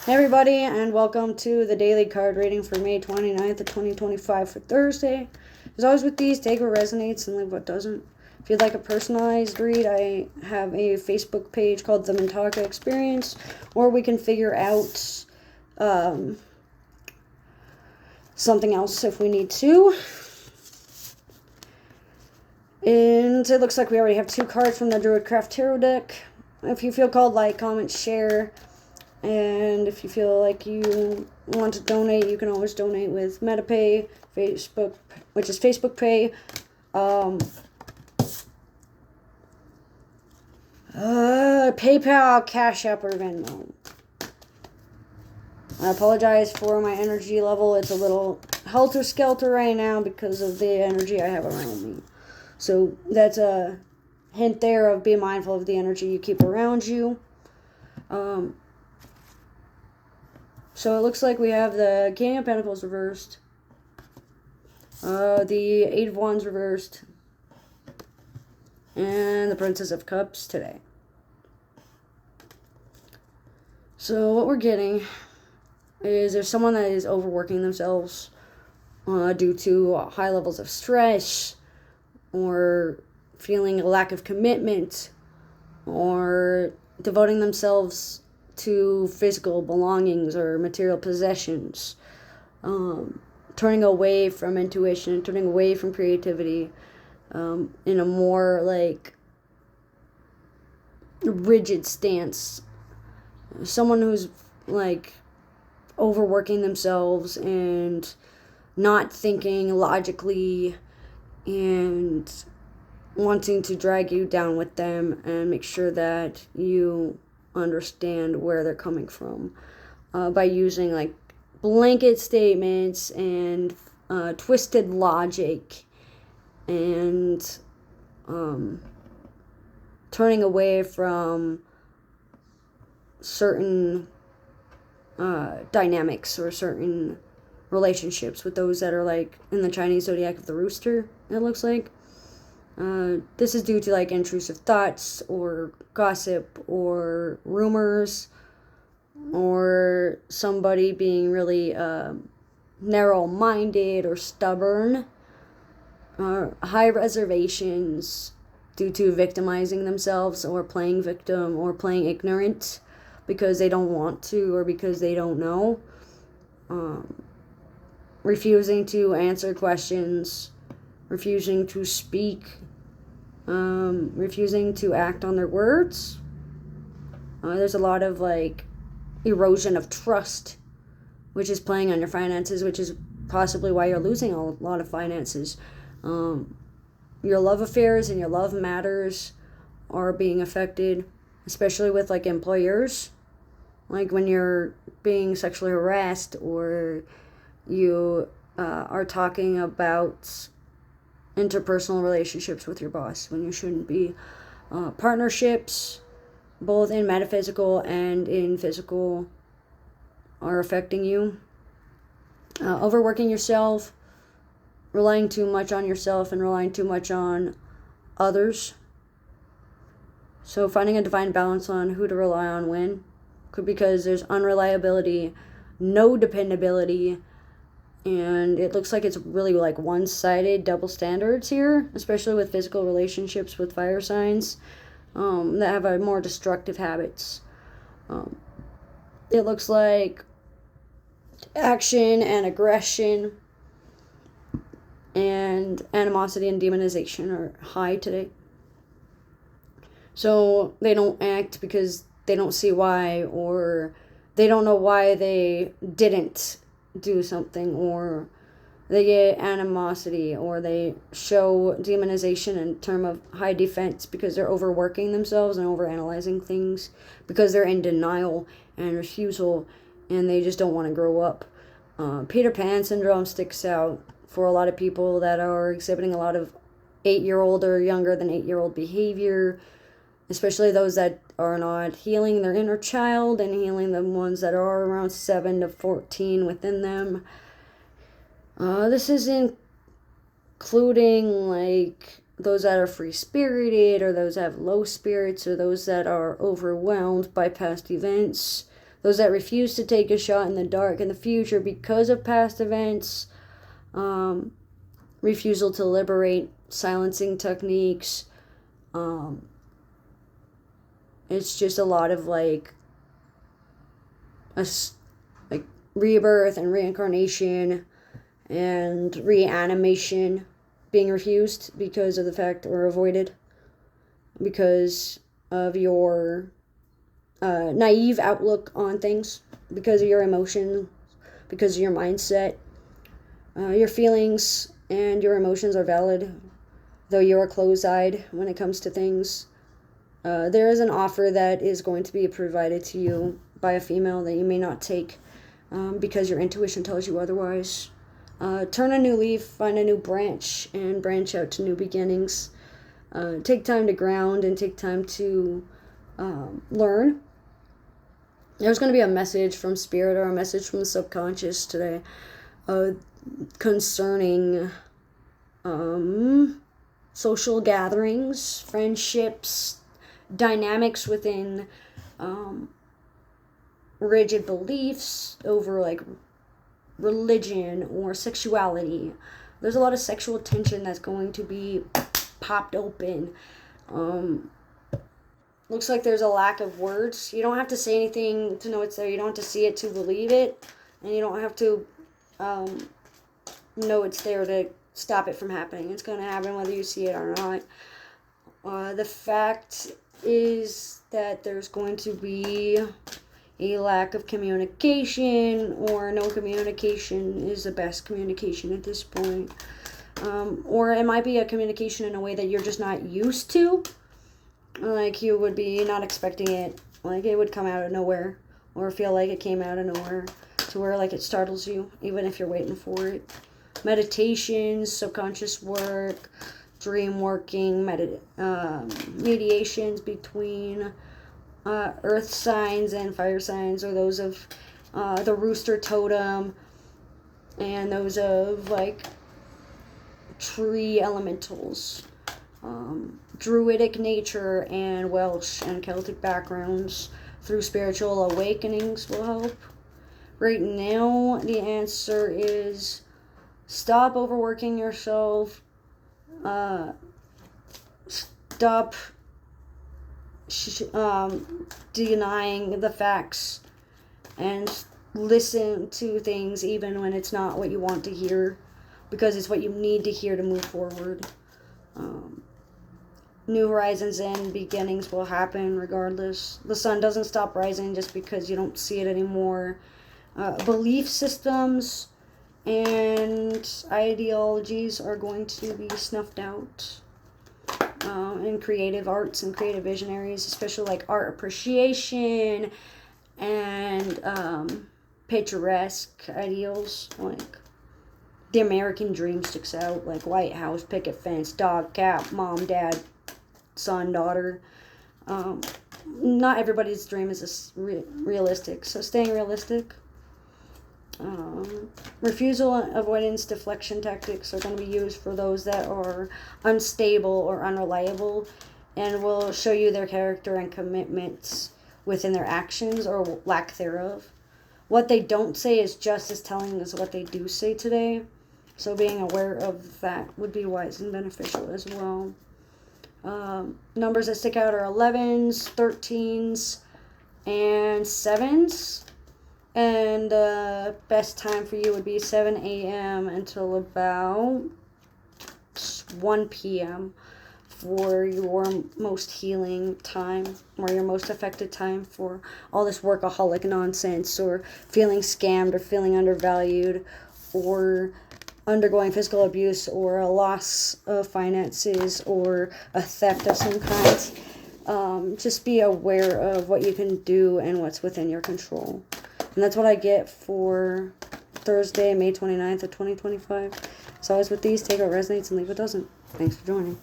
Hey everybody, and welcome to the daily card reading for May 29th of 2025 for Thursday. As always with these, take what resonates and leave what doesn't. If you'd like a personalized read, I have a Facebook page called The Mintaka Experience, or we can figure out something else if we need to. And it looks like we already have 2 cards from the Druidcraft Tarot deck. If you feel called, like, comment, share. And if you feel like you want to donate, you can always donate with MetaPay, Facebook, which is Facebook Pay, PayPal, Cash App, or Venmo. I apologize for my energy level. It's a little helter-skelter right now because of the energy I have around me. So that's a hint there of be mindful of the energy you keep around you. So it looks like we have the King of Pentacles reversed, the Eight of Wands reversed, and the Princess of Cups today. So what we're getting is there's someone that is overworking themselves due to high levels of stress, or feeling a lack of commitment, or devoting themselves to physical belongings or material possessions, turning away from intuition, turning away from creativity, in a more like rigid stance. Someone who's like overworking themselves and not thinking logically and wanting to drag you down with them and make sure that you understand where they're coming from, by using like blanket statements and twisted logic and turning away from certain dynamics or certain relationships with those that are like in the Chinese zodiac of the rooster, it looks like. This is due to like intrusive thoughts or gossip or rumors, or somebody being really narrow-minded or stubborn, high reservations due to victimizing themselves or playing victim or playing ignorant because they don't want to or because they don't know, refusing to answer questions, refusing to speak, refusing to act on their words. There's a lot of like erosion of trust, which is playing on your finances, which is possibly why you're losing a lot of finances. Your love affairs and your love matters are being affected, especially with like employers. Like when you're being sexually harassed, or you are talking about interpersonal relationships with your boss when you shouldn't be. Partnerships, both in metaphysical and in physical, are affecting you. Overworking yourself, relying too much on yourself and relying too much on others. So finding a divine balance on who to rely on when, because there's unreliability, no dependability, and it looks like it's really like one-sided double standards here, especially with physical relationships with fire signs that have a more destructive habits. It looks like action and aggression and animosity and demonization are high today. So they don't act because they don't see why, or they don't know why they didn't do something, or they get animosity, or they show demonization in terms of high defense because they're overworking themselves and overanalyzing things, because they're in denial and refusal and they just don't want to grow up. Peter Pan syndrome sticks out for a lot of people that are exhibiting a lot of 8-year-old or younger than 8-year-old behavior, especially those that are not healing their inner child and healing the ones that are around 7 to 14 within them. This is including like those that are free-spirited, or those that have low spirits, or those that are overwhelmed by past events, those that refuse to take a shot in the dark in the future because of past events, refusal to liberate, silencing techniques. It's just a lot of like rebirth and reincarnation and reanimation being refused because of the fact, or avoided because of your naive outlook on things, because of your emotion, because of your mindset. Your feelings and your emotions are valid, though you're closed-eyed when it comes to things. There is an offer that is going to be provided to you by a female that you may not take because your intuition tells you otherwise. Turn a new leaf, find a new branch, and branch out to new beginnings. Take time to ground and take time to learn. There's going to be a message from spirit or a message from the subconscious today concerning social gatherings, friendships, dynamics within rigid beliefs over like religion or sexuality. There's a lot of sexual tension that's going to be popped open. Looks like there's a lack of words. You don't have to say anything to know it's there. You don't have to see it to believe it. And you don't have to know it's there to stop it from happening. It's going to happen whether you see it or not. The fact is that there's going to be a lack of communication, or no communication is the best communication at this point. Or it might be a communication in a way that you're just not used to. Like you would be not expecting it. Like it would come out of nowhere, or feel like it came out of nowhere, to where like it startles you, even if you're waiting for it. Meditations, subconscious work, dream working, mediations between earth signs and fire signs, or those of the rooster totem, and those of like tree elementals, druidic nature, and Welsh and Celtic backgrounds through spiritual awakenings will help. Right now, the answer is stop overworking yourself. Stop denying the facts, and listen to things even when it's not what you want to hear, because it's what you need to hear to move forward. New horizons and beginnings will happen regardless. The sun doesn't stop rising just because you don't see it anymore. Belief systems and ideologies are going to be snuffed out. In creative arts and creative visionaries, especially like art appreciation and picturesque ideals, like the American dream sticks out, like White House, picket fence, dog, cat, mom, dad, son, daughter. Not everybody's dream is realistic, so staying realistic. Refusal, avoidance, deflection tactics are going to be used for those that are unstable or unreliable, and will show you their character and commitments within their actions or lack thereof. What they don't say is just as telling as what they do say today, so being aware of that would be wise and beneficial as well. Numbers that stick out are 11s, 13s, and 7s. And best time for you would be 7 a.m. until about 1 p.m. for your most healing time, or your most affected time for all this workaholic nonsense, or feeling scammed, or feeling undervalued, or undergoing physical abuse, or a loss of finances, or a theft of some kind. Just be aware of what you can do and what's within your control. And that's what I get for Thursday, May 29th of 2025. As always with these, take what resonates and leave what doesn't. Thanks for joining.